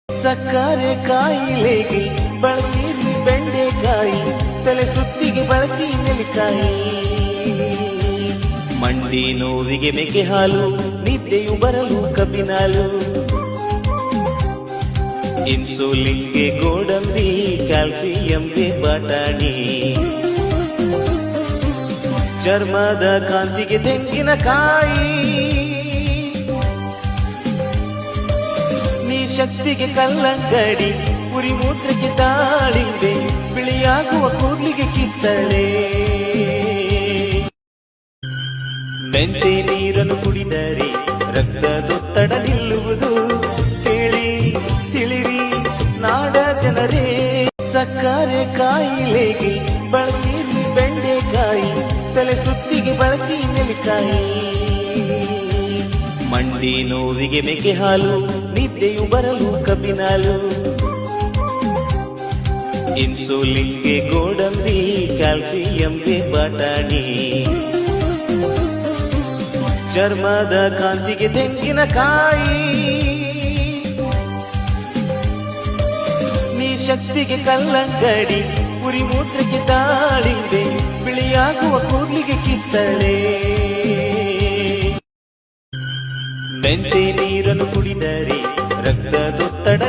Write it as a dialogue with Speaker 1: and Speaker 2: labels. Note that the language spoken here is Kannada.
Speaker 1: ಸಕ್ಕರೆ ಕಾಯಿಲೆಗೆ ಬಳಸಿ ಬೆಂಡೆಕಾಯಿ, ತಲೆ ಸುತ್ತಿಗೆ ಬಳಸಿ ನೆಲ್ಲಿಕಾಯಿ, ಮಂಡಿ ನೋವಿಗೆ ಮೇಕೆ ಹಾಲು, ನಿದ್ದೆಯು ಬರಲು ಕಬ್ಬಿನಾಲು, ಇನ್ಸುಲಿನ್ಗೆ ಗೋಡಂಬಿ, ಕ್ಯಾಲ್ಸಿಯಂಗೆ ಬಟಾಣಿ, ಚರ್ಮದ ಕಾಂತಿಗೆ ತೆಂಗಿನಕಾಯಿ, ನೀ ಶಕ್ತಿಗೆ ಕಲ್ಲಂಗಡಿ, ಉರಿ ಮೂತ್ರಕ್ಕೆ ದಾಳಿಂಬೆ, ಬಿಳಿಯಾಗುವ ಕೂದಲಿಗೆ ಕಿತ್ತಳೆ, ಮೆಂತೆ ನೀರನ್ನು ಕುಡಿದರೆ ರಕ್ತದೊತ್ತಡ ನಿಲ್ಲುವುದು, ಕೇಳಿ ತಿಳಿರಿ ನಾಡ ಜನರೇ. ಸಕ್ಕರೆ ಕಾಯಿಲೆಗೆ ಬಳಸಿ ಬೆಂಡೆಕಾಯಿ, ತಲೆ ಸುತ್ತಿಗೆ ಬಳಸಿ ನೆಲ್ಲಿಕಾಯಿ, ಮಂಡಿ ನೋವಿಗೆ ಮೇಕೆ ಹಾಲು, ನಿದ್ದೆಯು ಬರಲು ಕಬ್ಬಿನಾಲು, ಇನ್ಸುಲಿನ್ಗೆ ಗೋಡಂಬಿ, ಕ್ಯಾಲ್ಸಿಯಂಗೆ ಬಟಾಣಿ, ಚರ್ಮದ ಕಾಂತಿಗೆ ತೆಂಗಿನಕಾಯಿ, ನೀ ಶಕ್ತಿಗೆ ಕಲ್ಲಂಗಡಿ, ಉರಿ ಮೂತ್ರಕ್ಕೆ ದಾಳಿಂಬೆ, ಬಿಳಿಯಾಗುವ ಕೂದಲಿಗೆ ಕಿತ್ತಳೆ, ಮೆಂತೆ ನೀರನ್ನು ಕುಡಿದರೆ ರಕ್ತದೊತ್ತಡ